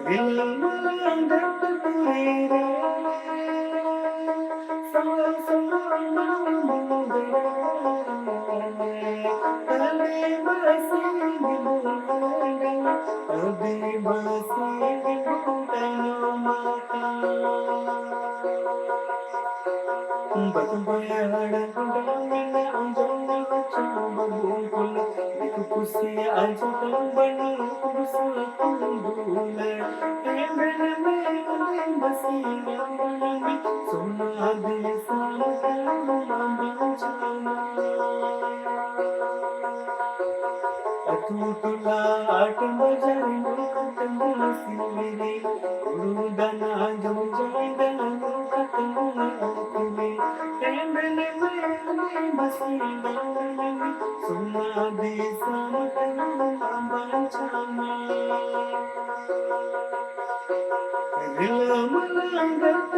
दिल में दर्द तेरे समा समा नाम तेरे कभी बसी कभी बसी तनु माता बतबयहड़गुंडामिना अंजोना चाबबुंकुल दिखपुसी अंजतंबनी कुरुसुल कुंडुल एमन में बसी गंबनी सोना देसा बांचना अतुटुला आट बजारी मुकतमुना सिरे उड़ुदना जमुजाइदना मुकतमुना अतुले एमन में बसी गंबनी सोना देसा बांचना दिल मलंगत